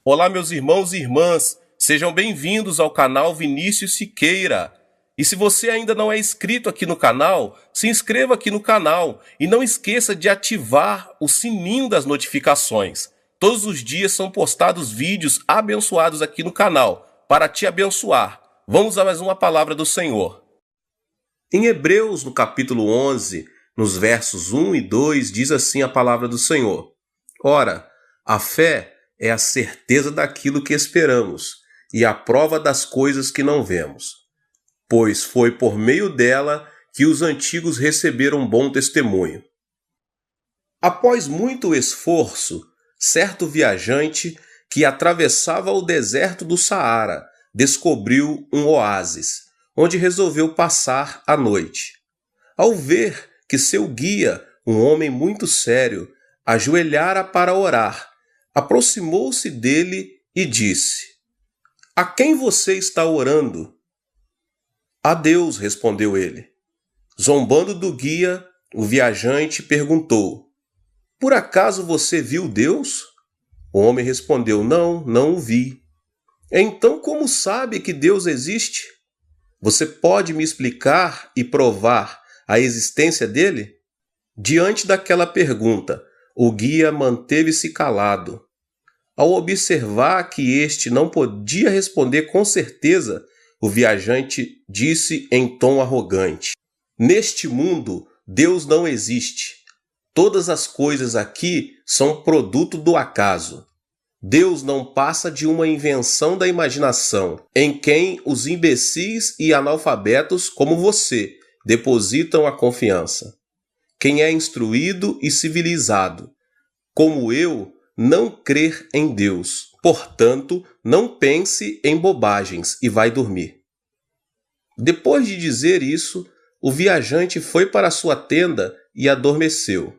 Olá, meus irmãos e irmãs, sejam bem-vindos ao canal Vinícius Siqueira. E se você ainda não é inscrito aqui no canal, se inscreva aqui no canal e não esqueça de ativar o sininho das notificações. Todos os dias são postados vídeos abençoados aqui no canal para te abençoar. Vamos a mais uma palavra do Senhor. Em Hebreus, no capítulo 11, nos versos 1 e 2, diz assim a palavra do Senhor: Ora, a fé é a certeza daquilo que esperamos e a prova das coisas que não vemos. Pois foi por meio dela que os antigos receberam bom testemunho. Após muito esforço, certo viajante que atravessava o deserto do Saara descobriu um oásis, onde resolveu passar a noite. Ao ver que seu guia, um homem muito sério, ajoelhara para orar, aproximou-se dele e disse: A quem você está orando? A Deus, respondeu ele. Zombando do guia, o viajante perguntou: Por acaso você viu Deus? O homem respondeu: Não, não o vi. Então como sabe que Deus existe? Você pode me explicar e provar a existência dele? Diante daquela pergunta, o guia manteve-se calado. Ao observar que este não podia responder com certeza, o viajante disse em tom arrogante: Neste mundo, Deus não existe. Todas as coisas aqui são produto do acaso. Deus não passa de uma invenção da imaginação, em quem os imbecis e analfabetos como você depositam a confiança. Quem é instruído e civilizado, como eu, não crer em Deus. Portanto, não pense em bobagens e vai dormir. Depois de dizer isso, o viajante foi para sua tenda e adormeceu.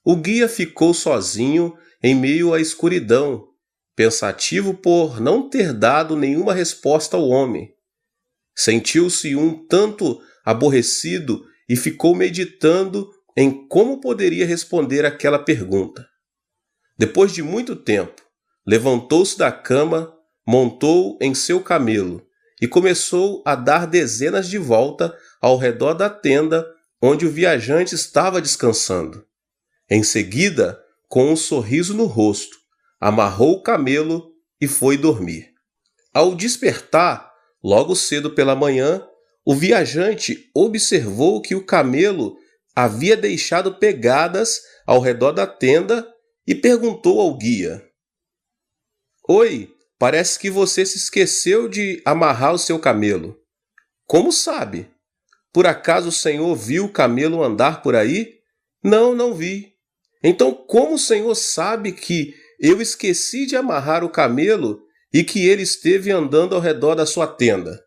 O guia ficou sozinho em meio à escuridão, pensativo por não ter dado nenhuma resposta ao homem. Sentiu-se um tanto aborrecido e ficou meditando em como poderia responder aquela pergunta. Depois de muito tempo, levantou-se da cama, montou em seu camelo e começou a dar dezenas de voltas ao redor da tenda onde o viajante estava descansando. Em seguida, com um sorriso no rosto, amarrou o camelo e foi dormir. Ao despertar, logo cedo pela manhã, o viajante observou que o camelo havia deixado pegadas ao redor da tenda e perguntou ao guia: Oi, parece que você se esqueceu de amarrar o seu camelo. Como sabe? Por acaso o senhor viu o camelo andar por aí? Não, não vi. Então como o senhor sabe que eu esqueci de amarrar o camelo e que ele esteve andando ao redor da sua tenda?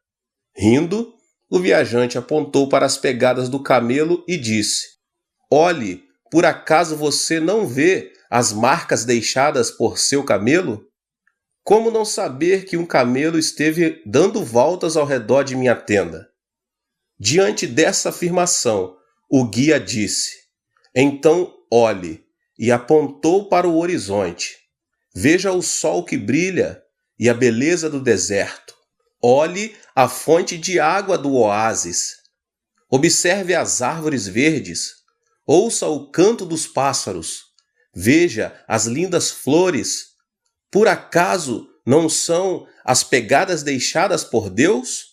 Rindo, o viajante apontou para as pegadas do camelo e disse: Olhe, por acaso você não vê as marcas deixadas por seu camelo? Como não saber que um camelo esteve dando voltas ao redor de minha tenda? Diante dessa afirmação, o guia disse: Então olhe, e apontou para o horizonte. Veja o sol que brilha e a beleza do deserto. Olhe a fonte de água do oásis. Observe as árvores verdes. Ouça o canto dos pássaros. Veja as lindas flores. Por acaso não são as pegadas deixadas por Deus?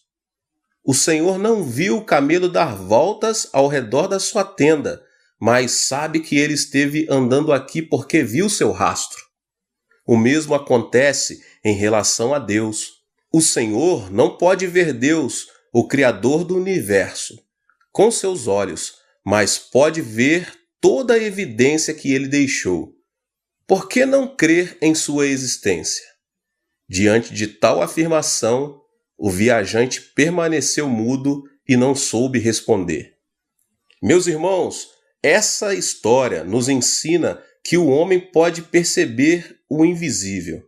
O Senhor não viu o camelo dar voltas ao redor da sua tenda, mas sabe que ele esteve andando aqui porque viu seu rastro. O mesmo acontece em relação a Deus. O Senhor não pode ver Deus, o Criador do universo, com seus olhos, mas pode ver toda a evidência que ele deixou. Por que não crer em sua existência? Diante de tal afirmação, o viajante permaneceu mudo e não soube responder. Meus irmãos, essa história nos ensina que o homem pode perceber o invisível.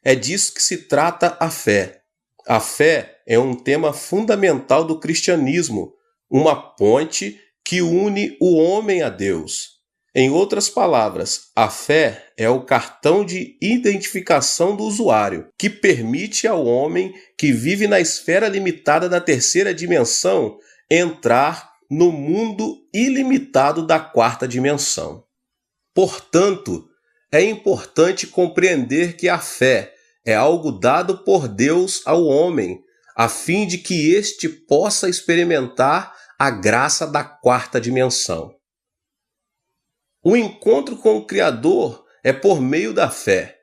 É disso que se trata a fé. A fé é um tema fundamental do cristianismo, uma ponte que une o homem a Deus. Em outras palavras, a fé é o cartão de identificação do usuário, que permite ao homem que vive na esfera limitada da terceira dimensão entrar no mundo ilimitado da quarta dimensão. Portanto, é importante compreender que a fé é algo dado por Deus ao homem, a fim de que este possa experimentar a graça da quarta dimensão. O encontro com o Criador é por meio da fé.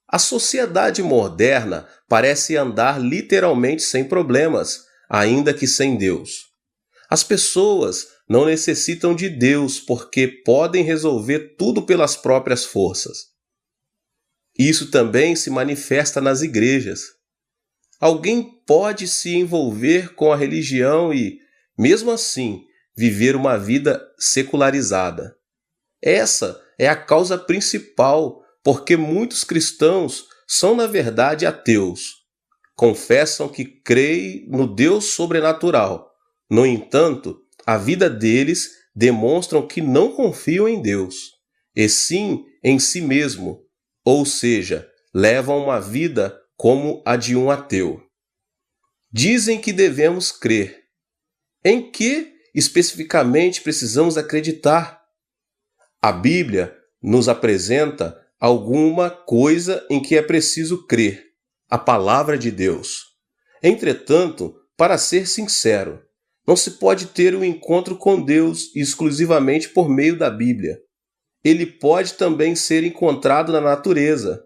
A sociedade moderna parece andar literalmente sem problemas, ainda que sem Deus. As pessoas não necessitam de Deus porque podem resolver tudo pelas próprias forças. Isso também se manifesta nas igrejas. Alguém pode se envolver com a religião e, mesmo assim, viver uma vida secularizada. Essa é a causa principal, porque muitos cristãos são, na verdade, ateus. Confessam que creem no Deus sobrenatural. No entanto, a vida deles demonstram que não confiam em Deus, e sim em si mesmo, ou seja, levam uma vida como a de um ateu. Dizem que devemos crer. Em que especificamente precisamos acreditar? A Bíblia nos apresenta alguma coisa em que é preciso crer, a palavra de Deus. Entretanto, para ser sincero, não se pode ter um encontro com Deus exclusivamente por meio da Bíblia. Ele pode também ser encontrado na natureza.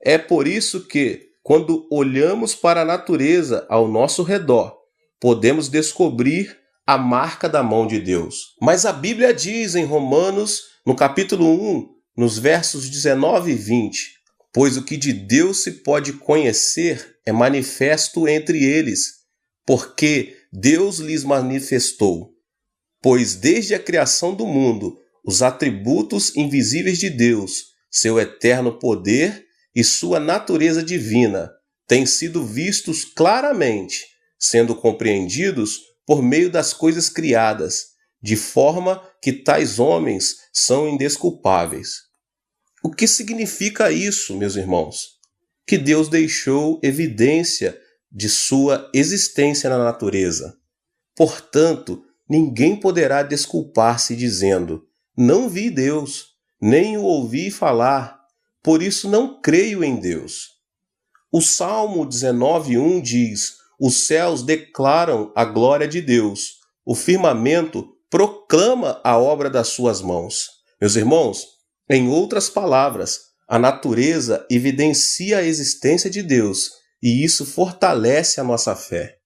É por isso que, quando olhamos para a natureza ao nosso redor, podemos descobrir a marca da mão de Deus. Mas a Bíblia diz em Romanos, no capítulo 1, nos versos 19 e 20, pois o que de Deus se pode conhecer é manifesto entre eles, porque Deus lhes manifestou. Pois desde a criação do mundo, os atributos invisíveis de Deus, seu eterno poder e sua natureza divina, têm sido vistos claramente, sendo compreendidos por meio das coisas criadas, de forma que tais homens são indesculpáveis. O que significa isso, meus irmãos? Que Deus deixou evidência de sua existência na natureza. Portanto, ninguém poderá desculpar-se dizendo: não vi Deus, nem o ouvi falar, por isso não creio em Deus. O Salmo 19:1 diz: os céus declaram a glória de Deus, o firmamento proclama a obra das suas mãos. Meus irmãos, em outras palavras, a natureza evidencia a existência de Deus e isso fortalece a nossa fé.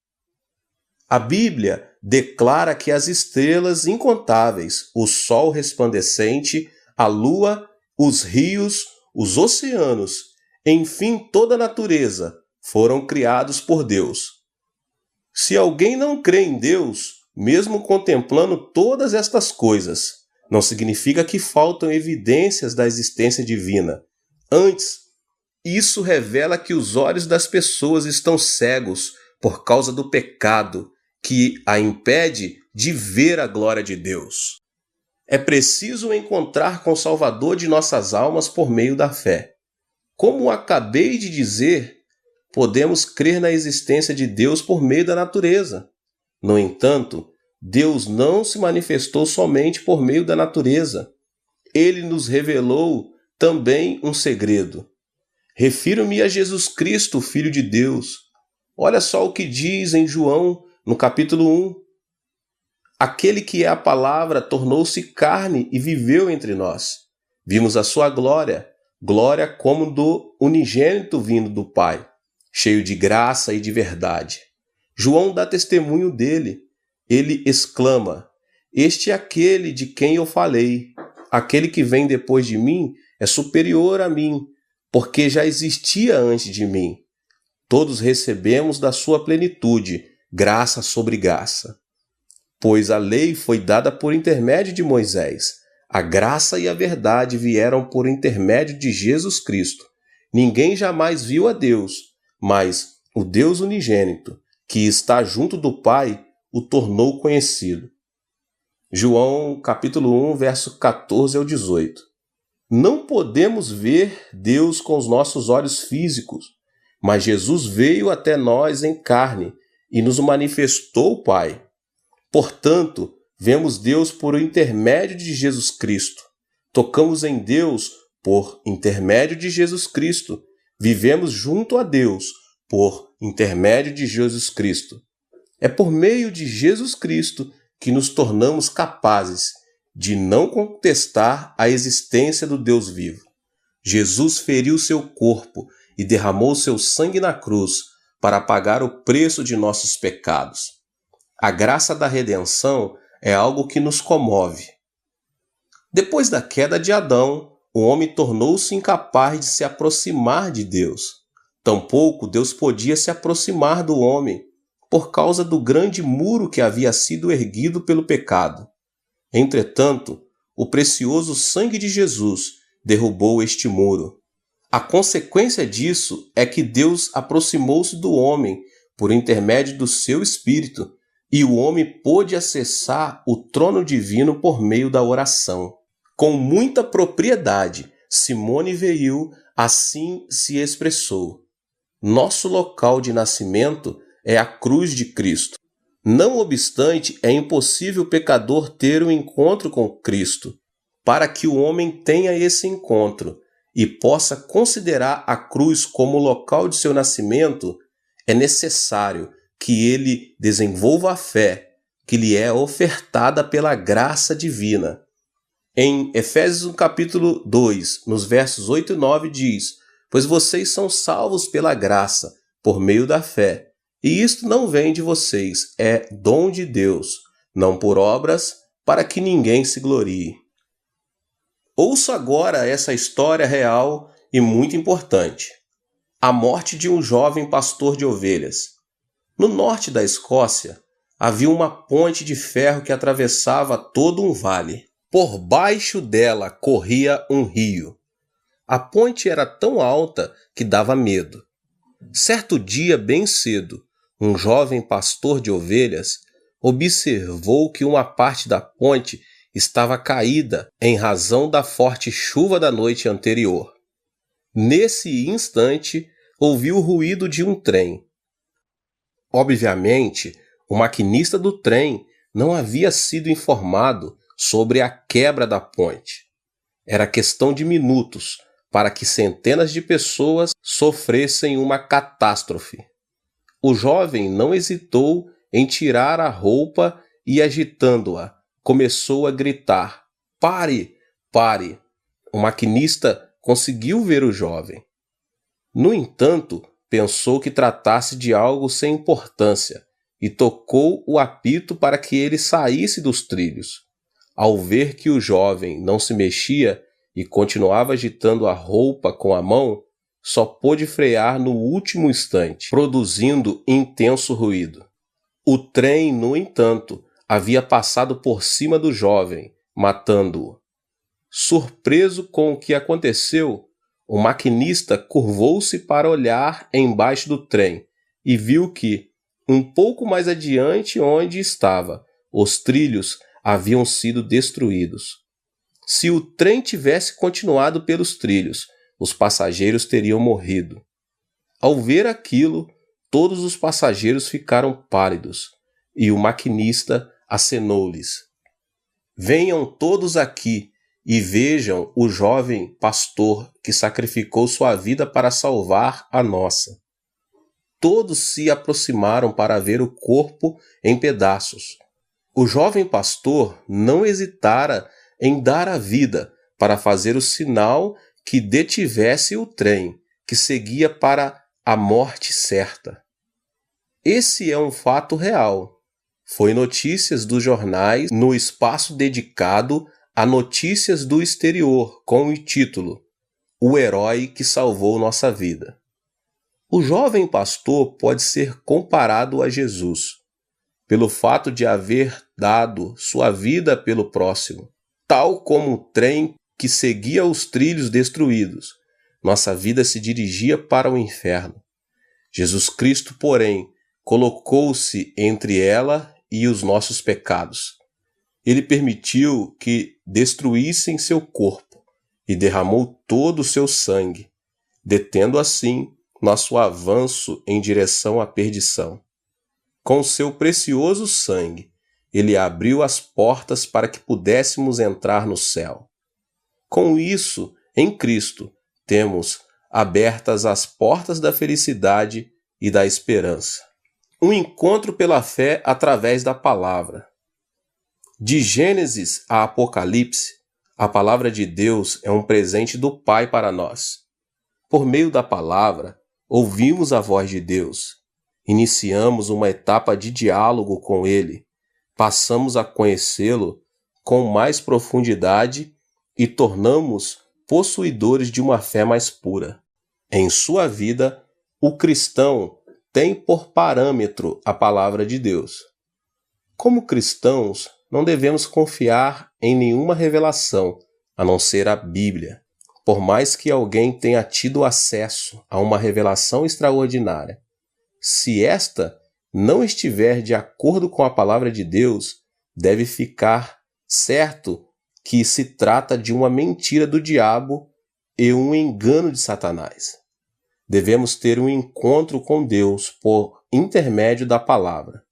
A Bíblia declara que as estrelas incontáveis, o sol resplandecente, a lua, os rios, os oceanos, enfim, toda a natureza, foram criados por Deus. Se alguém não crê em Deus, mesmo contemplando todas estas coisas, não significa que faltam evidências da existência divina. Antes, isso revela que os olhos das pessoas estão cegos por causa do pecado, que a impede de ver a glória de Deus. É preciso encontrar com o Salvador de nossas almas por meio da fé. Como acabei de dizer, podemos crer na existência de Deus por meio da natureza. No entanto, Deus não se manifestou somente por meio da natureza. Ele nos revelou também um segredo. Refiro-me a Jesus Cristo, Filho de Deus. Olha só o que diz em João, no capítulo 1. Aquele que é a palavra tornou-se carne e viveu entre nós. Vimos a sua glória, glória como do unigênito vindo do Pai, cheio de graça e de verdade. João dá testemunho dele. Ele exclama: este é aquele de quem eu falei. Aquele que vem depois de mim é superior a mim, porque já existia antes de mim. Todos recebemos da sua plenitude, graça sobre graça. Pois a lei foi dada por intermédio de Moisés. A graça e a verdade vieram por intermédio de Jesus Cristo. Ninguém jamais viu a Deus, mas o Deus unigênito, que está junto do Pai, o tornou conhecido. João capítulo 1, verso 14 ao 18. Não podemos ver Deus com os nossos olhos físicos, mas Jesus veio até nós em carne e nos manifestou o Pai. Portanto, vemos Deus por intermédio de Jesus Cristo. Tocamos em Deus por intermédio de Jesus Cristo. Vivemos junto a Deus por intermédio de Jesus Cristo. É por meio de Jesus Cristo que nos tornamos capazes de não contestar a existência do Deus vivo. Jesus feriu seu corpo e derramou seu sangue na cruz para pagar o preço de nossos pecados. A graça da redenção é algo que nos comove. Depois da queda de Adão, o homem tornou-se incapaz de se aproximar de Deus. Tampouco Deus podia se aproximar do homem, por causa do grande muro que havia sido erguido pelo pecado. Entretanto, o precioso sangue de Jesus derrubou este muro. A consequência disso é que Deus aproximou-se do homem por intermédio do seu Espírito, e o homem pôde acessar o trono divino por meio da oração. Com muita propriedade, Simone Weil assim se expressou: nosso local de nascimento é a cruz de Cristo. Não obstante, é impossível o pecador ter um encontro com Cristo. Para que o homem tenha esse encontro e possa considerar a cruz como o local de seu nascimento, é necessário que ele desenvolva a fé que lhe é ofertada pela graça divina. Em Efésios capítulo 2, nos versos 8 e 9 diz: pois vocês são salvos pela graça, por meio da fé. E isto não vem de vocês, é dom de Deus, não por obras, para que ninguém se glorie. Ouça agora essa história real e muito importante. A morte de um jovem pastor de ovelhas. No norte da Escócia, havia uma ponte de ferro que atravessava todo um vale. Por baixo dela corria um rio. A ponte era tão alta que dava medo. Certo dia, bem cedo, um jovem pastor de ovelhas observou que uma parte da ponte estava caída em razão da forte chuva da noite anterior. Nesse instante, ouviu o ruído de um trem. Obviamente, o maquinista do trem não havia sido informado sobre a quebra da ponte. Era questão de minutos para que centenas de pessoas sofressem uma catástrofe. O jovem não hesitou em tirar a roupa e, agitando-a, começou a gritar: pare, pare! O maquinista conseguiu ver o jovem. No entanto, pensou que tratasse de algo sem importância e tocou o apito para que ele saísse dos trilhos. Ao ver que o jovem não se mexia e continuava agitando a roupa com a mão, só pôde frear no último instante, produzindo intenso ruído. O trem, no entanto, havia passado por cima do jovem, matando-o. Surpreso com o que aconteceu, o maquinista curvou-se para olhar embaixo do trem e viu que, um pouco mais adiante onde estava, os trilhos haviam sido destruídos. Se o trem tivesse continuado pelos trilhos, os passageiros teriam morrido. Ao ver aquilo, todos os passageiros ficaram pálidos e o maquinista acenou-lhes: venham todos aqui e vejam o jovem pastor que sacrificou sua vida para salvar a nossa. Todos se aproximaram para ver o corpo em pedaços. O jovem pastor não hesitara em dar a vida para fazer o sinal que detivesse o trem, que seguia para a morte certa. Esse é um fato real. Foi notícias dos jornais no espaço dedicado a notícias do exterior, com o título O Herói que Salvou Nossa Vida. O jovem pastor pode ser comparado a Jesus, pelo fato de haver dado sua vida pelo próximo. Tal como o trem que seguia os trilhos destruídos, nossa vida se dirigia para o inferno. Jesus Cristo, porém, colocou-se entre ela e os nossos pecados. ele permitiu que destruíssem seu corpo e derramou todo o seu sangue, detendo assim nosso avanço em direção à perdição. Com seu precioso sangue, ele abriu as portas para que pudéssemos entrar no céu. Com isso, em Cristo, temos abertas as portas da felicidade e da esperança. Um encontro pela fé através da palavra. De Gênesis a Apocalipse, a palavra de Deus é um presente do Pai para nós. Por meio da palavra, ouvimos a voz de Deus, iniciamos uma etapa de diálogo com Ele, passamos a conhecê-lo com mais profundidade e tornamos possuidores de uma fé mais pura. Em sua vida, o cristão tem por parâmetro a palavra de Deus. Como cristãos, não devemos confiar em nenhuma revelação, a não ser a Bíblia. Por mais que alguém tenha tido acesso a uma revelação extraordinária, se esta não estiver de acordo com a palavra de Deus, deve ficar certo que se trata de uma mentira do diabo e um engano de Satanás. Devemos ter um encontro com Deus por intermédio da palavra.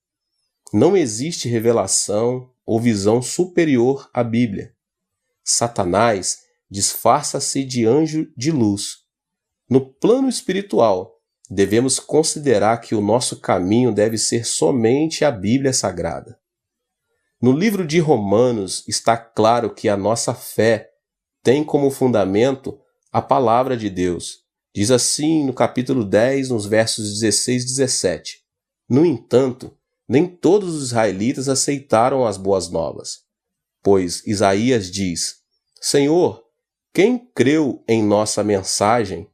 Não existe revelação ou visão superior à Bíblia. Satanás disfarça-se de anjo de luz. No plano espiritual, devemos considerar que o nosso caminho deve ser somente a Bíblia Sagrada. No livro de Romanos está claro que a nossa fé tem como fundamento a palavra de Deus. Diz assim no capítulo 10, nos versos 16 e 17. No entanto, nem todos os israelitas aceitaram as boas novas, pois Isaías diz: Senhor, quem creu em nossa mensagem?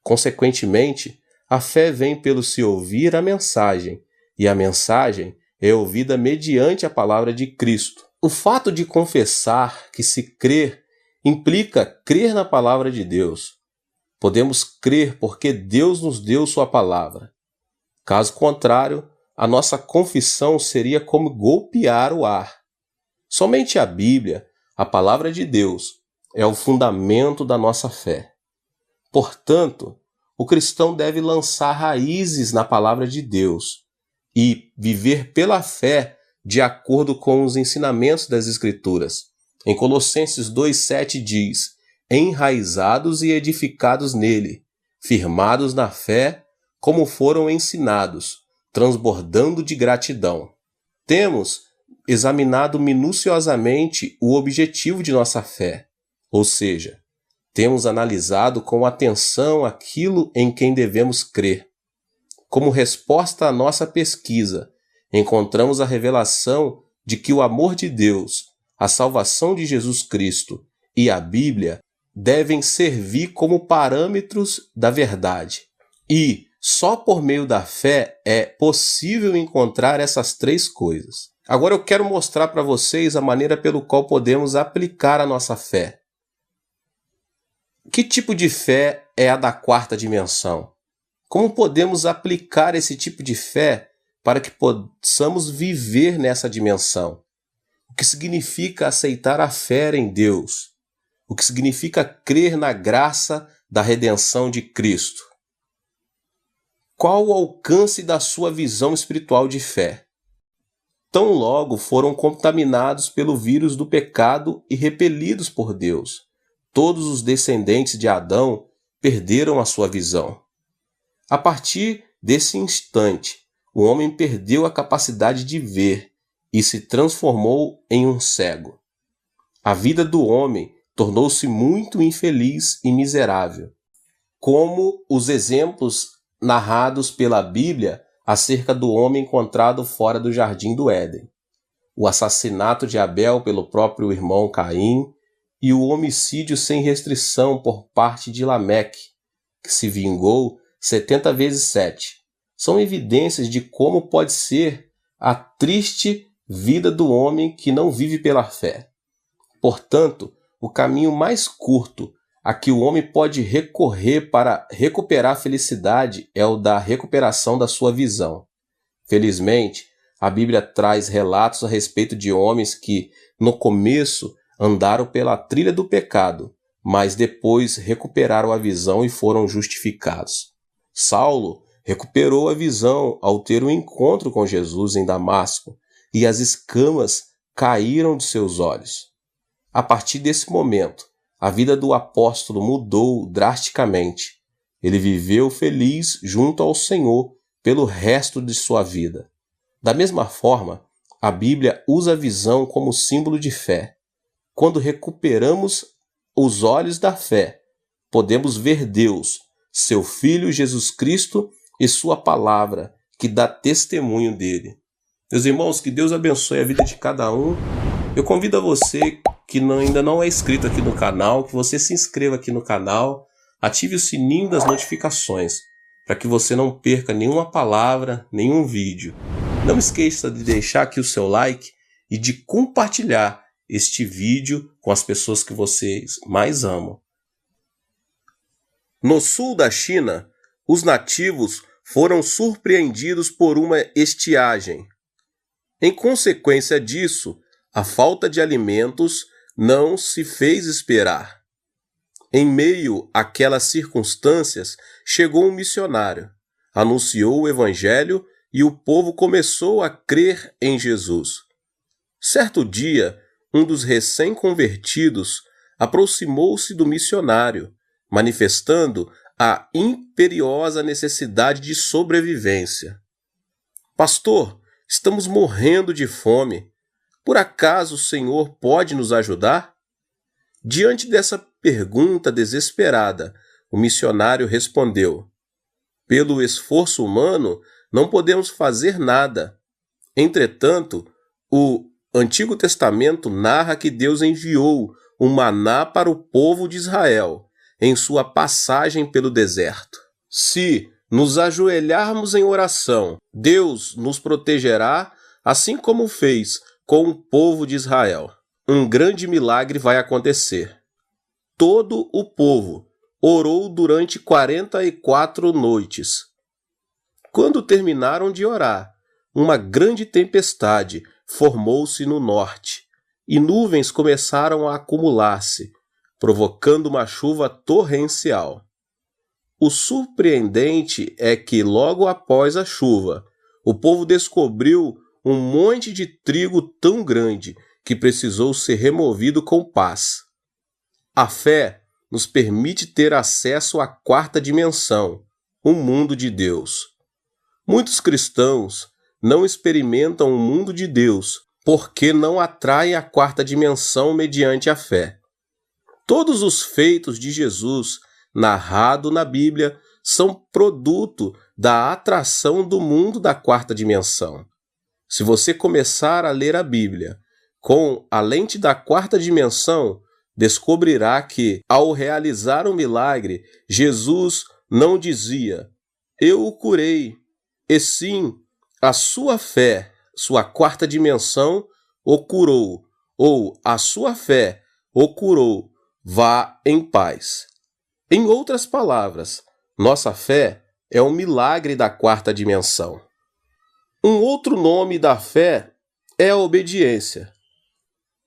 Consequentemente, a fé vem pelo se ouvir a mensagem, e a mensagem é ouvida mediante a palavra de Cristo. O fato de confessar que se crer implica crer na palavra de Deus. Podemos crer porque Deus nos deu sua palavra. Caso contrário, a nossa confissão seria como golpear o ar. Somente a Bíblia, a palavra de Deus, é o fundamento da nossa fé. Portanto, o cristão deve lançar raízes na palavra de Deus e viver pela fé de acordo com os ensinamentos das Escrituras. Em Colossenses 2,7 diz: enraizados e edificados nele, firmados na fé, como foram ensinados, transbordando de gratidão. Temos examinado minuciosamente o objetivo de nossa fé, ou seja, temos analisado com atenção aquilo em quem devemos crer. Como resposta à nossa pesquisa, encontramos a revelação de que o amor de Deus, a salvação de Jesus Cristo e a Bíblia devem servir como parâmetros da verdade. E só por meio da fé é possível encontrar essas três coisas. Agora eu quero mostrar para vocês a maneira pelo qual podemos aplicar a nossa fé. Que tipo de fé é a da quarta dimensão? Como podemos aplicar esse tipo de fé para que possamos viver nessa dimensão? O que significa aceitar a fé em Deus? O que significa crer na graça da redenção de Cristo? Qual o alcance da sua visão espiritual de fé? Tão logo foram contaminados pelo vírus do pecado e repelidos por Deus, todos os descendentes de Adão perderam a sua visão. A partir desse instante, o homem perdeu a capacidade de ver e se transformou em um cego. A vida do homem tornou-se muito infeliz e miserável, como os exemplos narrados pela Bíblia acerca do homem encontrado fora do jardim do Éden, o assassinato de Abel pelo próprio irmão Caim e o homicídio sem restrição por parte de Lameque, que se vingou 70 vezes 7. São evidências de como pode ser a triste vida do homem que não vive pela fé. Portanto, o caminho mais curto a que o homem pode recorrer para recuperar a felicidade é o da recuperação da sua visão. Felizmente, a Bíblia traz relatos a respeito de homens que, no começo, andaram pela trilha do pecado, mas depois recuperaram a visão e foram justificados. Saulo recuperou a visão ao ter um encontro com Jesus em Damasco, e as escamas caíram de seus olhos. A partir desse momento, a vida do apóstolo mudou drasticamente. Ele viveu feliz junto ao Senhor pelo resto de sua vida. Da mesma forma, a Bíblia usa a visão como símbolo de fé. Quando recuperamos os olhos da fé, podemos ver Deus, seu Filho Jesus Cristo e sua palavra, que dá testemunho dele. Meus irmãos, que Deus abençoe a vida de cada um. Eu convido a você que ainda não é inscrito aqui no canal, que você se inscreva aqui no canal, ative o sininho das notificações, para que você não perca nenhuma palavra, nenhum vídeo. Não esqueça de deixar aqui o seu like e de compartilhar este vídeo com as pessoas que vocês mais amam. No sul da China, os nativos foram surpreendidos por uma estiagem. Em consequência disso, a falta de alimentos não se fez esperar. Em meio àquelas circunstâncias, chegou um missionário, anunciou o evangelho e o povo começou a crer em Jesus. Certo dia, um dos recém-convertidos aproximou-se do missionário, manifestando a imperiosa necessidade de sobrevivência. Pastor, estamos morrendo de fome. Por acaso o Senhor pode nos ajudar? Diante dessa pergunta desesperada, o missionário respondeu: pelo esforço humano, não podemos fazer nada. Entretanto, o Antigo Testamento narra que Deus enviou o maná para o povo de Israel em sua passagem pelo deserto. Se nos ajoelharmos em oração, Deus nos protegerá, assim como fez com o povo de Israel. Um grande milagre vai acontecer. Todo o povo orou durante 44 noites. Quando terminaram de orar, uma grande tempestade formou-se no norte, e nuvens começaram a acumular-se, provocando uma chuva torrencial. O surpreendente é que, logo após a chuva, o povo descobriu um monte de trigo tão grande que precisou ser removido com pás. A fé nos permite ter acesso à quarta dimensão, o mundo de Deus. Muitos cristãos não experimentam o mundo de Deus porque não atraem a quarta dimensão mediante a fé. Todos os feitos de Jesus, narrado na Bíblia, são produto da atração do mundo da quarta dimensão. Se você começar a ler a Bíblia com a lente da quarta dimensão, descobrirá que, ao realizar um milagre, Jesus não dizia: eu o curei, e sim, a sua fé, sua quarta dimensão, o curou, ou a sua fé o curou, vá em paz. Em outras palavras, nossa fé é um milagre da quarta dimensão. Um outro nome da fé é a obediência.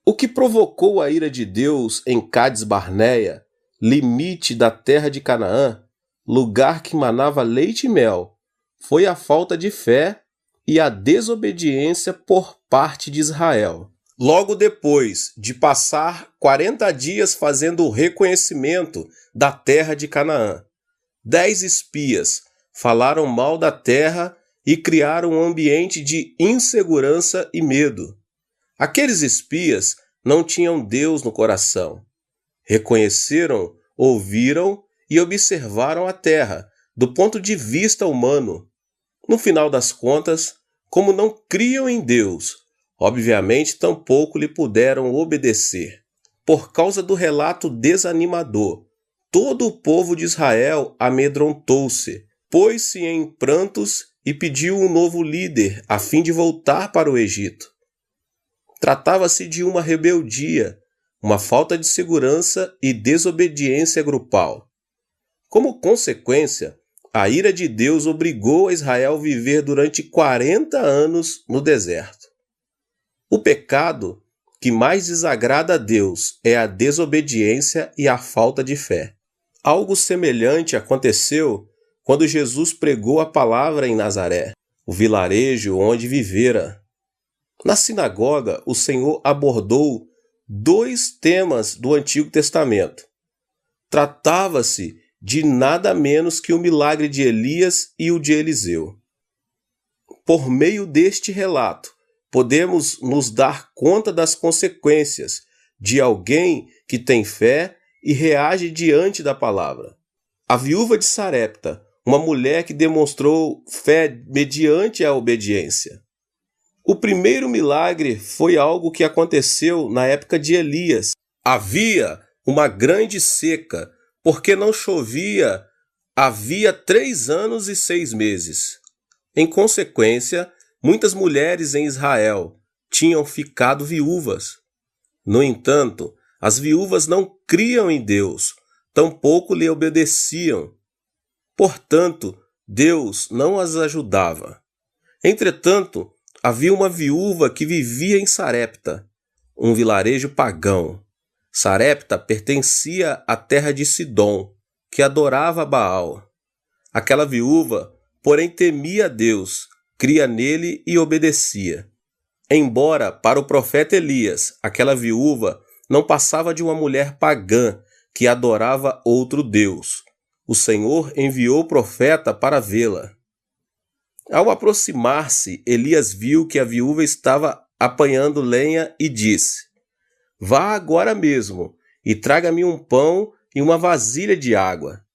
O que provocou a ira de Deus em Cádiz Barneia, limite da terra de Canaã, lugar que manava leite e mel, foi a falta de fé e a desobediência por parte de Israel. Logo depois de passar 40 dias fazendo o reconhecimento da terra de Canaã, 10 espias falaram mal da terra e criaram um ambiente de insegurança e medo. Aqueles espias não tinham Deus no coração. Reconheceram, ouviram e observaram a terra do ponto de vista humano. No final das contas, como não criam em Deus, obviamente tampouco lhe puderam obedecer. Por causa do relato desanimador, todo o povo de Israel amedrontou-se, pôs-se em prantos e pediu um novo líder a fim de voltar para o Egito. Tratava-se de uma rebeldia, uma falta de segurança e desobediência grupal. Como consequência, a ira de Deus obrigou a Israel a viver durante 40 anos no deserto. O pecado que mais desagrada a Deus é a desobediência e a falta de fé. Algo semelhante aconteceu quando Jesus pregou a palavra em Nazaré, o vilarejo onde vivera. Na sinagoga, o Senhor abordou 2 temas do Antigo Testamento. Tratava-se de nada menos que o milagre de Elias e o de Eliseu. Por meio deste relato, podemos nos dar conta das consequências de alguém que tem fé e reage diante da palavra. A viúva de Sarepta, uma mulher que demonstrou fé mediante a obediência. O primeiro milagre foi algo que aconteceu na época de Elias. Havia uma grande seca, porque não chovia havia 3 anos e 6 meses. Em consequência, muitas mulheres em Israel tinham ficado viúvas. No entanto, as viúvas não criam em Deus, tampouco lhe obedeciam. Portanto, Deus não as ajudava. Entretanto, havia uma viúva que vivia em Sarepta, um vilarejo pagão. Sarepta pertencia à terra de Sidom, que adorava Baal. Aquela viúva, porém, temia a Deus, cria nele e obedecia. Embora, para o profeta Elias, aquela viúva não passava de uma mulher pagã que adorava outro Deus, o Senhor enviou o profeta para vê-la. Ao aproximar-se, Elias viu que a viúva estava apanhando lenha e disse: "Vá agora mesmo e traga-me um pão e uma vasilha de água."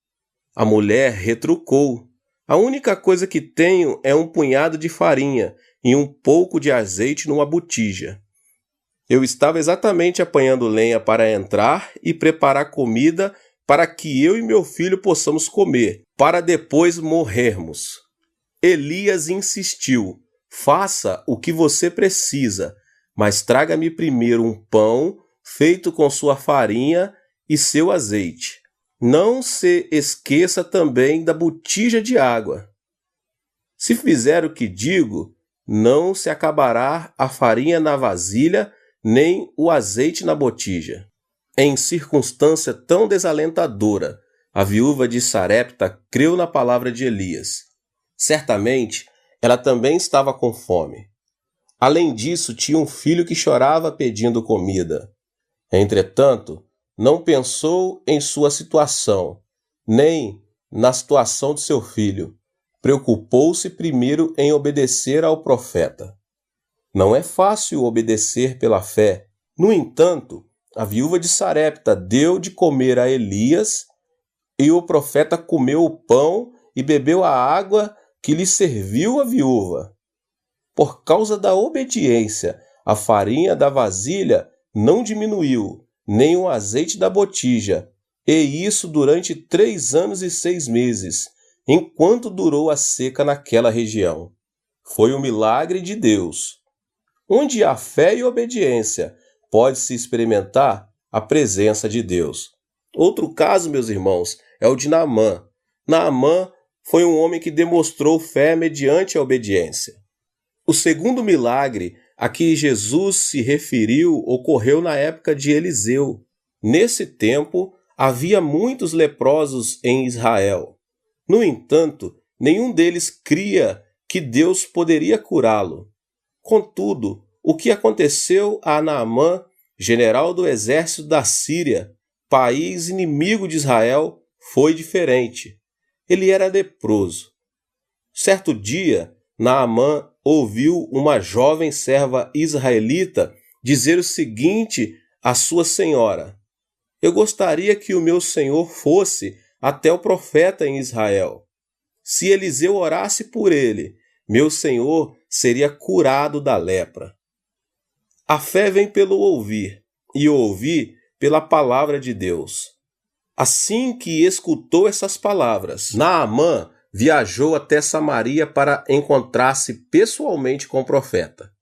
A mulher retrucou: "A única coisa que tenho é um punhado de farinha e um pouco de azeite numa botija. Eu estava exatamente apanhando lenha para entrar e preparar comida para que eu e meu filho possamos comer, para depois morrermos." Elias insistiu: "Faça o que você precisa, mas traga-me primeiro um pão feito com sua farinha e seu azeite. Não se esqueça também da botija de água. Se fizer o que digo, não se acabará a farinha na vasilha, nem o azeite na botija." Em circunstância tão desalentadora, a viúva de Sarepta creu na palavra de Elias. Certamente, ela também estava com fome. Além disso, tinha um filho que chorava pedindo comida. Entretanto, não pensou em sua situação, nem na situação de seu filho. Preocupou-se primeiro em obedecer ao profeta. Não é fácil obedecer pela fé. No entanto, a viúva de Sarepta deu de comer a Elias, e o profeta comeu o pão e bebeu a água que lhe serviu a viúva. Por causa da obediência, a farinha da vasilha não diminuiu, nem o azeite da botija, e isso durante 3 anos e 6 meses, enquanto durou a seca naquela região. Foi um milagre de Deus. Onde há fé e obediência, pode-se experimentar a presença de Deus. Outro caso, meus irmãos, é o de Naamã. Naamã foi um homem que demonstrou fé mediante a obediência. O segundo milagre a que Jesus se referiu ocorreu na época de Eliseu. Nesse tempo, havia muitos leprosos em Israel. No entanto, nenhum deles cria que Deus poderia curá-lo. Contudo, o que aconteceu a Naamã, general do exército da Síria, país inimigo de Israel, foi diferente. Ele era leproso. Certo dia, Naamã ouviu uma jovem serva israelita dizer o seguinte à sua senhora: "Eu gostaria que o meu senhor fosse até o profeta em Israel. Se Eliseu orasse por ele, meu senhor seria curado da lepra." A fé vem pelo ouvir, e o ouvir pela palavra de Deus. Assim que escutou essas palavras, Naamã viajou até Samaria para encontrar-se pessoalmente com o profeta.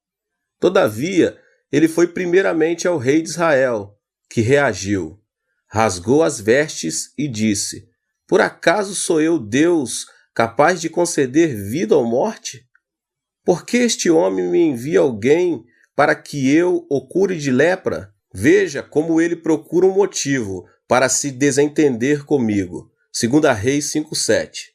Todavia, ele foi primeiramente ao rei de Israel, que reagiu, rasgou as vestes e disse: "Por acaso sou eu Deus capaz de conceder vida ou morte? Por que este homem me envia alguém para que eu o cure de lepra? Veja como ele procura um motivo para se desentender comigo. 2 Reis 5:7.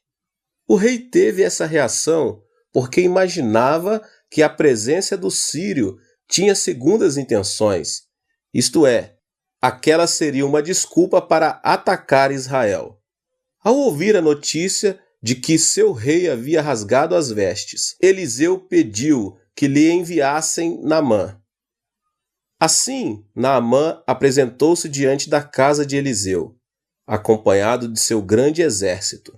O rei teve essa reação porque imaginava que a presença do sírio tinha segundas intenções, isto é, aquela seria uma desculpa para atacar Israel. Ao ouvir a notícia de que seu rei havia rasgado as vestes, Eliseu pediu que lhe enviassem Naamã. Assim, Naamã apresentou-se diante da casa de Eliseu, acompanhado de seu grande exército.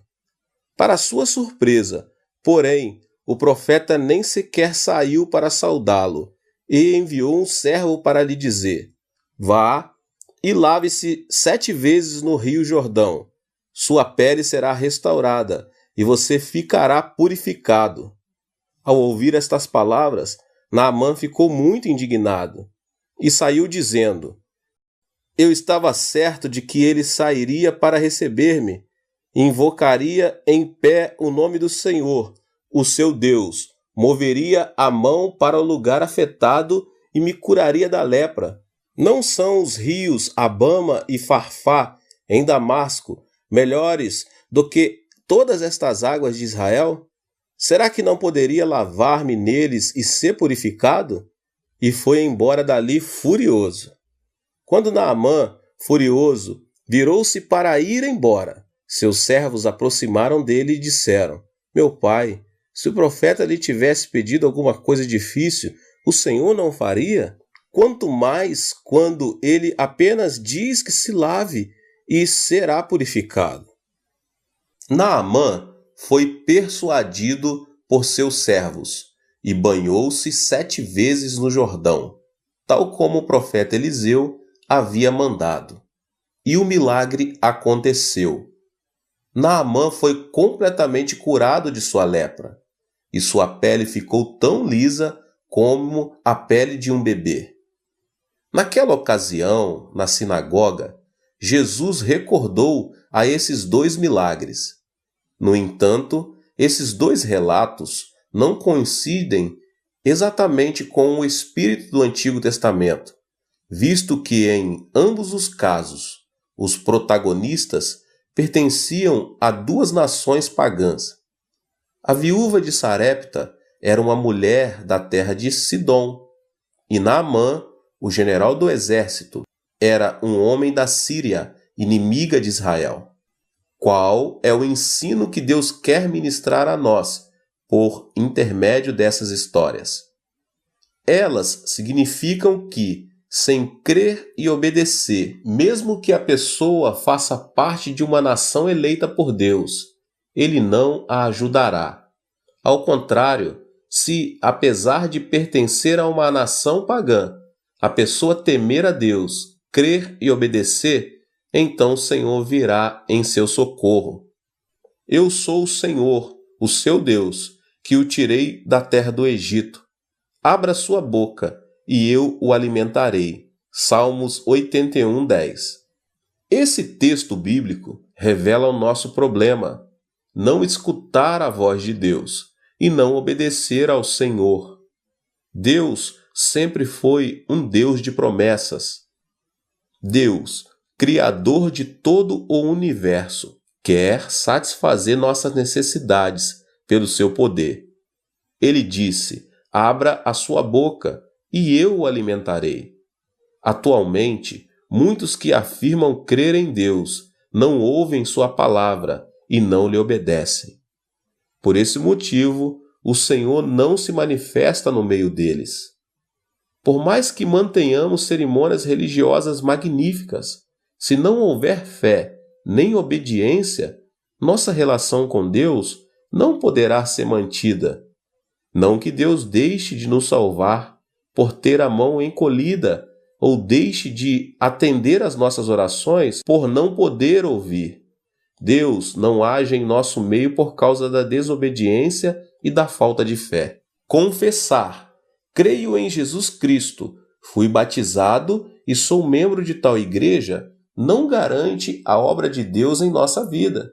Para sua surpresa, porém, o profeta nem sequer saiu para saudá-lo e enviou um servo para lhe dizer: vá e lave-se 7 vezes no rio Jordão. Sua pele será restaurada e você ficará purificado. Ao ouvir estas palavras, Naamã ficou muito indignado e saiu dizendo: eu estava certo de que ele sairia para receber-me, invocaria em pé o nome do Senhor, o seu Deus, moveria a mão para o lugar afetado e me curaria da lepra. Não são os rios Abama e Farfá, em Damasco, melhores do que todas estas águas de Israel? Será que não poderia lavar-me neles e ser purificado? E foi embora dali furioso. Quando Naamã, furioso, virou-se para ir embora, seus servos aproximaram dele e disseram: meu pai, se o profeta lhe tivesse pedido alguma coisa difícil, o Senhor não faria? Quanto mais quando ele apenas diz que se lave e será purificado. Naamã foi persuadido por seus servos e banhou-se 7 vezes no Jordão, tal como o profeta Eliseu havia mandado. E o milagre aconteceu. Naamã foi completamente curado de sua lepra, e sua pele ficou tão lisa como a pele de um bebê. Naquela ocasião, na sinagoga, Jesus recordou a esses 2 milagres. No entanto, esses 2 relatos não coincidem exatamente com o espírito do Antigo Testamento, visto que em ambos os casos, os protagonistas pertenciam a 2 nações pagãs. A viúva de Sarepta era uma mulher da terra de Sidom, e Naamã, o general do exército, era um homem da Síria, inimiga de Israel. Qual é o ensino que Deus quer ministrar a nós por intermédio dessas histórias? Elas significam que, sem crer e obedecer, mesmo que a pessoa faça parte de uma nação eleita por Deus, ele não a ajudará. Ao contrário, se, apesar de pertencer a uma nação pagã, a pessoa temer a Deus, crer e obedecer, então o Senhor virá em seu socorro. Eu sou o Senhor, o seu Deus, que o tirei da terra do Egito. Abra sua boca, e eu o alimentarei. Salmos 81:10. Esse texto bíblico revela o nosso problema: não escutar a voz de Deus e não obedecer ao Senhor. Deus sempre foi um Deus de promessas. Deus, Criador de todo o universo, quer satisfazer nossas necessidades pelo seu poder. Ele disse: abra a sua boca e eu o alimentarei. Atualmente, muitos que afirmam crer em Deus não ouvem sua palavra e não lhe obedecem. Por esse motivo, o Senhor não se manifesta no meio deles. Por mais que mantenhamos cerimônias religiosas magníficas, se não houver fé nem obediência, nossa relação com Deus não poderá ser mantida. Não que Deus deixe de nos salvar por ter a mão encolhida ou deixe de atender às nossas orações por não poder ouvir. Deus não age em nosso meio por causa da desobediência e da falta de fé. Confessar: creio em Jesus Cristo, fui batizado e sou membro de tal igreja, não garante a obra de Deus em nossa vida.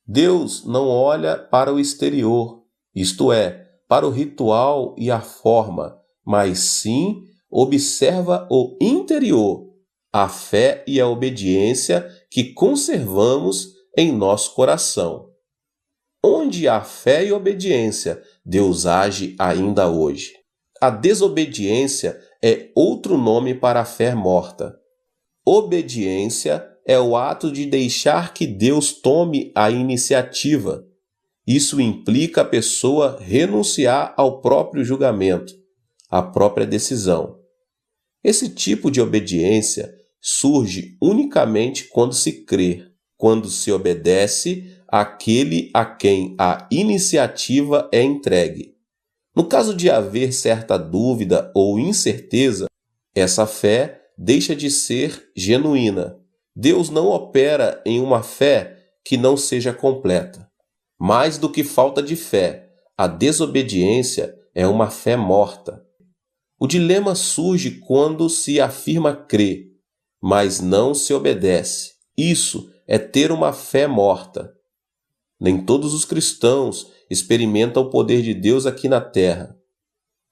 Deus não olha para o exterior, isto é, para o ritual e a forma, mas sim observa o interior, a fé e a obediência que conservamos em nosso coração. Onde há fé e obediência, Deus age ainda hoje. A desobediência é outro nome para a fé morta. Obediência é o ato de deixar que Deus tome a iniciativa. Isso implica a pessoa renunciar ao próprio julgamento, à própria decisão. Esse tipo de obediência surge unicamente quando se crê, quando se obedece àquele a quem a iniciativa é entregue. No caso de haver certa dúvida ou incerteza, essa fé deixa de ser genuína. Deus não opera em uma fé que não seja completa. Mais do que falta de fé, a desobediência é uma fé morta. O dilema surge quando se afirma crer, mas não se obedece. Isso é ter uma fé morta. Nem todos os cristãos experimentam o poder de Deus aqui na terra.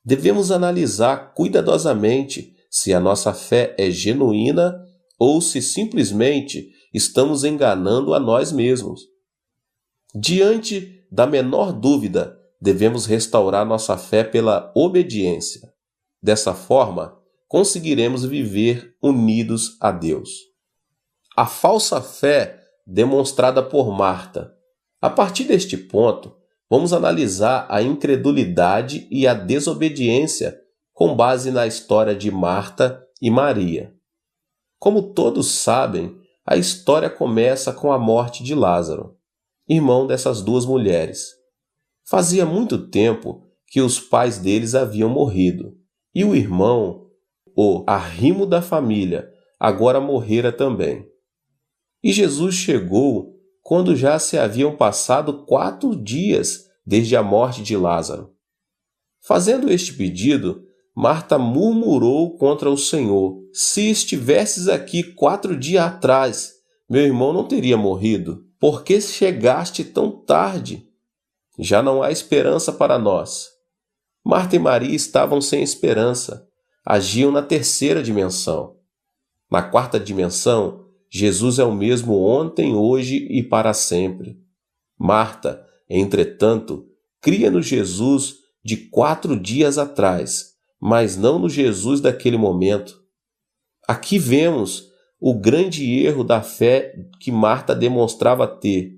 Devemos analisar cuidadosamente se a nossa fé é genuína ou se simplesmente estamos enganando a nós mesmos. Diante da menor dúvida, devemos restaurar nossa fé pela obediência. Dessa forma, conseguiremos viver unidos a Deus. A falsa fé demonstrada por Marta. A partir deste ponto, vamos analisar a incredulidade e a desobediência com base na história de Marta e Maria. Como todos sabem, a história começa com a morte de Lázaro, irmão dessas duas mulheres. Fazia muito tempo que os pais deles haviam morrido, e o irmão, o arrimo da família, agora morrera também. E Jesus chegou quando já se haviam passado 4 dias desde a morte de Lázaro. Fazendo este pedido, Marta murmurou contra o Senhor: se estivesses aqui 4 dias atrás, meu irmão não teria morrido. Por que chegaste tão tarde? Já não há esperança para nós. Marta e Maria estavam sem esperança. Agiam na 3ª dimensão. Na 4ª dimensão, Jesus é o mesmo ontem, hoje e para sempre. Marta, entretanto, cria no Jesus de 4 dias atrás, mas não no Jesus daquele momento. Aqui vemos o grande erro da fé que Marta demonstrava ter.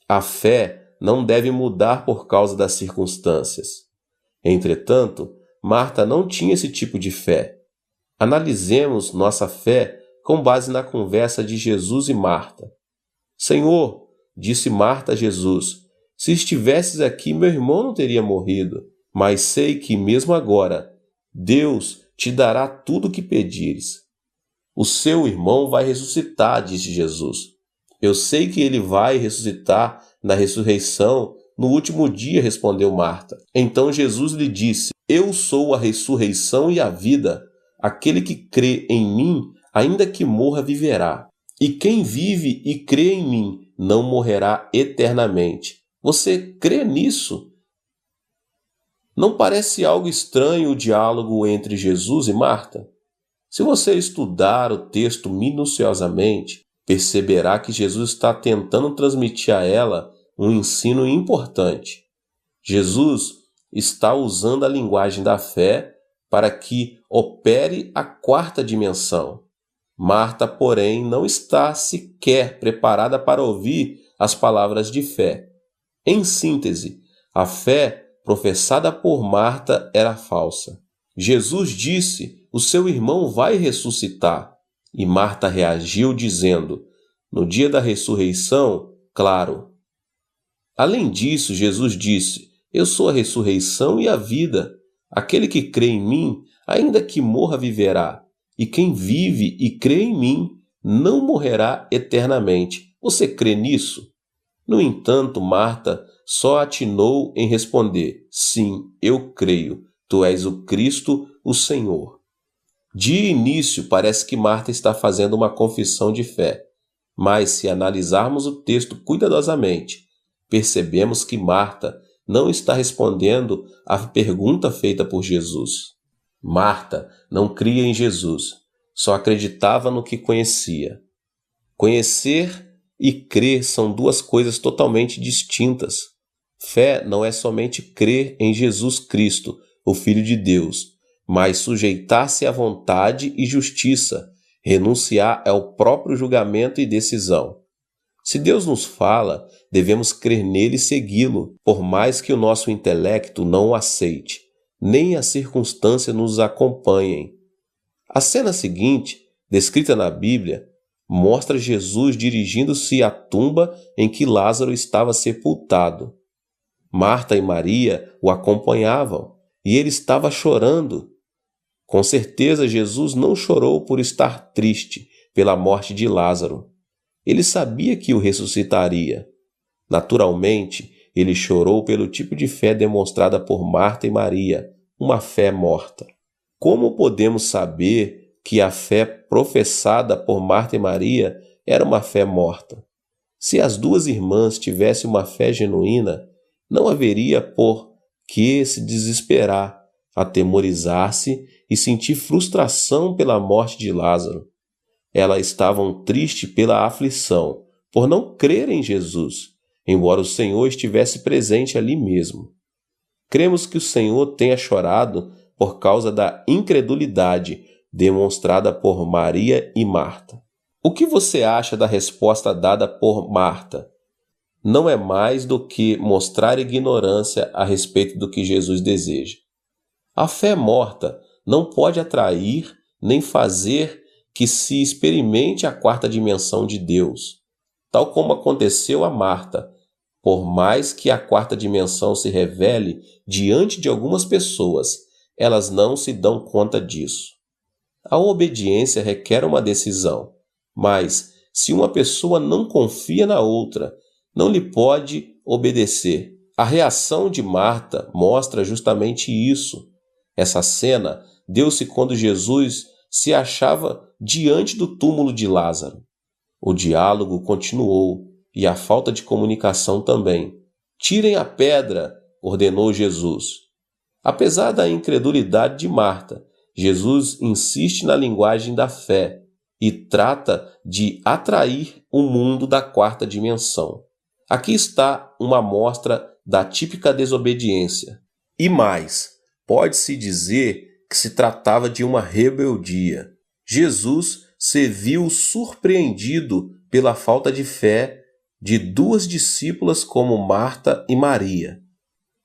A fé não deve mudar por causa das circunstâncias. Entretanto, Marta não tinha esse tipo de fé. Analisemos nossa fé com base na conversa de Jesus e Marta. Senhor, disse Marta a Jesus, se estivesses aqui, meu irmão não teria morrido, mas sei que mesmo agora, Deus te dará tudo o que pedires. O seu irmão vai ressuscitar, disse Jesus. Eu sei que ele vai ressuscitar na ressurreição no último dia, respondeu Marta. Então Jesus lhe disse, eu sou a ressurreição e a vida. Aquele que crê em mim, ainda que morra, viverá. E quem vive e crê em mim, não morrerá eternamente. Você crê nisso? Não parece algo estranho o diálogo entre Jesus e Marta? Se você estudar o texto minuciosamente, perceberá que Jesus está tentando transmitir a ela um ensino importante. Jesus está usando a linguagem da fé para que opere a 4ª dimensão. Marta, porém, não está sequer preparada para ouvir as palavras de fé. Em síntese, a fé professada por Marta era falsa. Jesus disse, o seu irmão vai ressuscitar. E Marta reagiu dizendo, no dia da ressurreição, claro. Além disso, Jesus disse, eu sou a ressurreição e a vida. Aquele que crê em mim, ainda que morra, viverá. E quem vive e crê em mim, não morrerá eternamente. Você crê nisso? No entanto, Marta só atinou em responder, sim, eu creio, tu és o Cristo, o Senhor. De início, parece que Marta está fazendo uma confissão de fé. Mas se analisarmos o texto cuidadosamente, percebemos que Marta não está respondendo à pergunta feita por Jesus. Marta não cria em Jesus, só acreditava no que conhecia. Conhecer e crer são duas coisas totalmente distintas. Fé não é somente crer em Jesus Cristo, o Filho de Deus, mas sujeitar-se à vontade e justiça, renunciar ao próprio julgamento e decisão. Se Deus nos fala, devemos crer nele e segui-lo, por mais que o nosso intelecto não o aceite, nem as circunstâncias nos acompanhem. A cena seguinte, descrita na Bíblia, mostra Jesus dirigindo-se à tumba em que Lázaro estava sepultado. Marta e Maria o acompanhavam e ele estava chorando. Com certeza, Jesus não chorou por estar triste pela morte de Lázaro. Ele sabia que o ressuscitaria. Naturalmente, ele chorou pelo tipo de fé demonstrada por Marta e Maria, uma fé morta. Como podemos saber que a fé professada por Marta e Maria era uma fé morta? Se as duas irmãs tivessem uma fé genuína, não haveria por que se desesperar, atemorizar-se e sentir frustração pela morte de Lázaro. Elas estavam tristes pela aflição, por não crer em Jesus, embora o Senhor estivesse presente ali mesmo. Cremos que o Senhor tenha chorado por causa da incredulidade demonstrada por Maria e Marta. O que você acha da resposta dada por Marta? Não é mais do que mostrar ignorância a respeito do que Jesus deseja. A fé morta não pode atrair nem fazer que se experimente a quarta dimensão de Deus, tal como aconteceu a Marta. Por mais que a quarta dimensão se revele diante de algumas pessoas, elas não se dão conta disso. A obediência requer uma decisão, mas se uma pessoa não confia na outra, não lhe pode obedecer. A reação de Marta mostra justamente isso. Essa cena deu-se quando Jesus se achava diante do túmulo de Lázaro. O diálogo continuou e a falta de comunicação também. "Tirem a pedra", ordenou Jesus. Apesar da incredulidade de Marta, Jesus insiste na linguagem da fé e trata de atrair o mundo da quarta dimensão. Aqui está uma amostra da típica desobediência. E mais, pode-se dizer que se tratava de uma rebeldia. Jesus se viu surpreendido pela falta de fé de duas discípulas como Marta e Maria.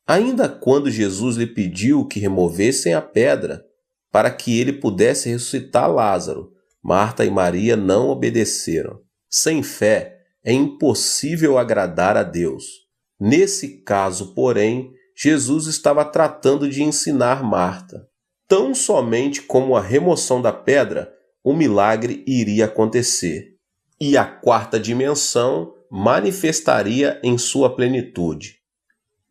Ainda quando Jesus lhe pediu que removessem a pedra para que ele pudesse ressuscitar Lázaro, Marta e Maria não obedeceram. Sem fé, é impossível agradar a Deus. Nesse caso, porém, Jesus estava tratando de ensinar Marta. Tão somente como a remoção da pedra, o milagre iria acontecer. E a quarta dimensão manifestaria em sua plenitude.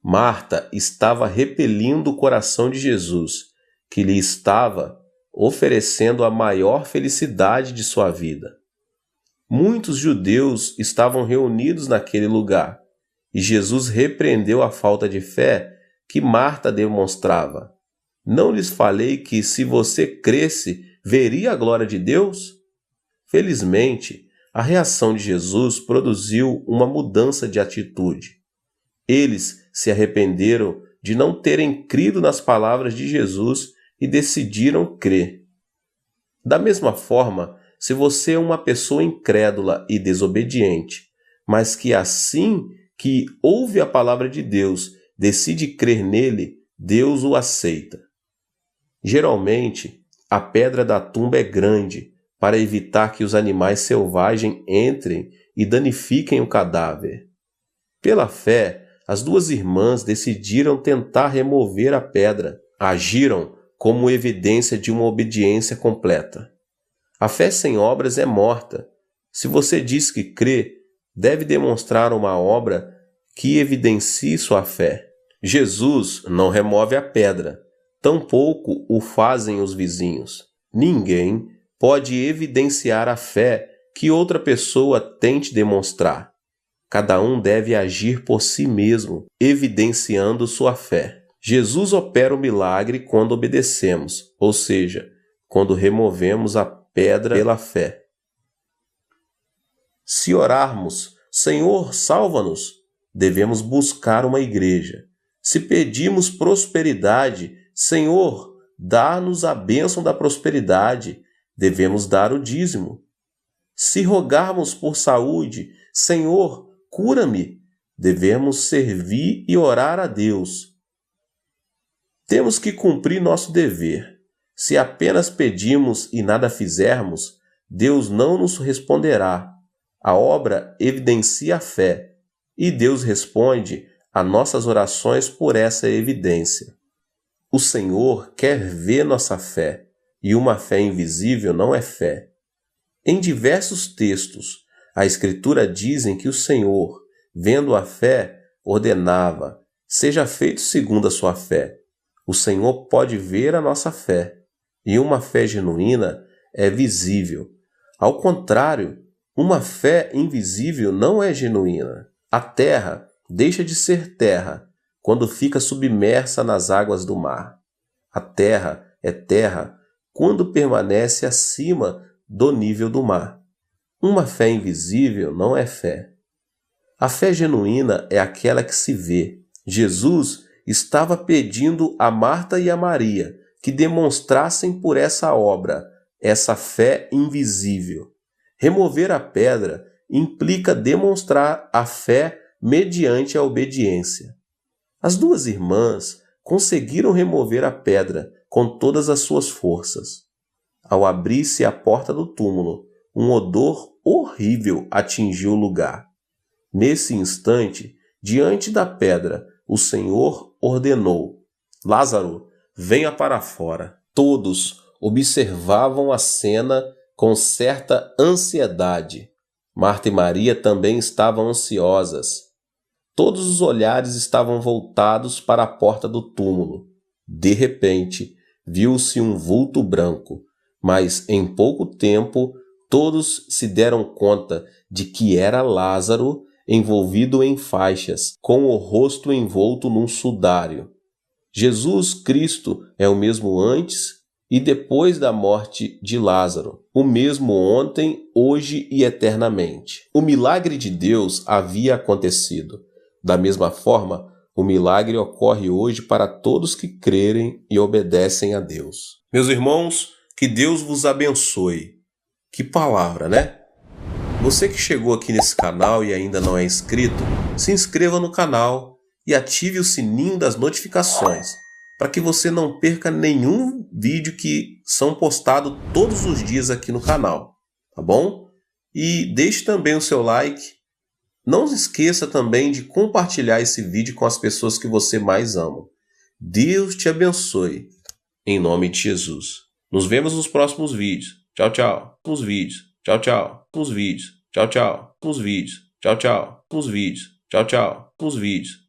Marta estava repelindo o coração de Jesus, que lhe estava oferecendo a maior felicidade de sua vida. Muitos judeus estavam reunidos naquele lugar, e Jesus repreendeu a falta de fé que Marta demonstrava. "Não lhes falei que, se você cresce, veria a glória de Deus?" Felizmente, a reação de Jesus produziu uma mudança de atitude. Eles se arrependeram de não terem crido nas palavras de Jesus e decidiram crer. Da mesma forma, se você é uma pessoa incrédula e desobediente, mas que assim que ouve a palavra de Deus, decide crer nele, Deus o aceita. Geralmente, a pedra da tumba é grande para evitar que os animais selvagens entrem e danifiquem o cadáver. Pela fé, as duas irmãs decidiram tentar remover a pedra. Agiram como evidência de uma obediência completa. A fé sem obras é morta. Se você diz que crê, deve demonstrar uma obra que evidencie sua fé. Jesus não remove a pedra, tampouco o fazem os vizinhos. Ninguém pode evidenciar a fé que outra pessoa tente demonstrar. Cada um deve agir por si mesmo, evidenciando sua fé. Jesus opera o milagre quando obedecemos, ou seja, quando removemos a pedra pela fé. Se orarmos, Senhor, salva-nos, devemos buscar uma igreja. Se pedimos prosperidade, Senhor, dá-nos a bênção da prosperidade, devemos dar o dízimo. Se rogarmos por saúde, Senhor, cura-me, devemos servir e orar a Deus. Temos que cumprir nosso dever. Se apenas pedimos e nada fizermos, Deus não nos responderá. A obra evidencia a fé, e Deus responde a nossas orações por essa evidência. O Senhor quer ver nossa fé, e uma fé invisível não é fé. Em diversos textos, a Escritura dizem que o Senhor, vendo a fé, ordenava: seja feito segundo a sua fé. O Senhor pode ver a nossa fé, e uma fé genuína é visível. Ao contrário, uma fé invisível não é genuína. A terra deixa de ser terra quando fica submersa nas águas do mar. A terra é terra quando permanece acima do nível do mar. Uma fé invisível não é fé. A fé genuína é aquela que se vê. Jesus estava pedindo a Marta e a Maria que demonstrassem por essa obra, essa fé invisível. Remover a pedra implica demonstrar a fé mediante a obediência. As duas irmãs conseguiram remover a pedra com todas as suas forças. Ao abrir-se a porta do túmulo, um odor horrível atingiu o lugar. Nesse instante, diante da pedra, o Senhor ordenou: Lázaro, venha para fora. Todos observavam a cena com certa ansiedade. Marta e Maria também estavam ansiosas. Todos os olhares estavam voltados para a porta do túmulo. De repente, viu-se um vulto branco, mas em pouco tempo todos se deram conta de que era Lázaro envolvido em faixas, com o rosto envolto num sudário. Jesus Cristo é o mesmo antes e depois da morte de Lázaro, o mesmo ontem, hoje e eternamente. O milagre de Deus havia acontecido. Da mesma forma, o milagre ocorre hoje para todos que crerem e obedecem a Deus. Meus irmãos, que Deus vos abençoe. Que palavra, né? Você que chegou aqui nesse canal e ainda não é inscrito, se inscreva no canal e ative o sininho das notificações, para que você não perca nenhum vídeo que são postados todos os dias aqui no canal, tá bom? E deixe também o seu like. Não se esqueça também de compartilhar esse vídeo com as pessoas que você mais ama. Deus te abençoe, em nome de Jesus. Nos vemos nos próximos vídeos. Tchau, tchau. Nos vídeos. Tchau, tchau. Nos vídeos. Tchau, tchau. Nos vídeos. Tchau, tchau. Nos vídeos. Tchau, tchau. Nos vídeos.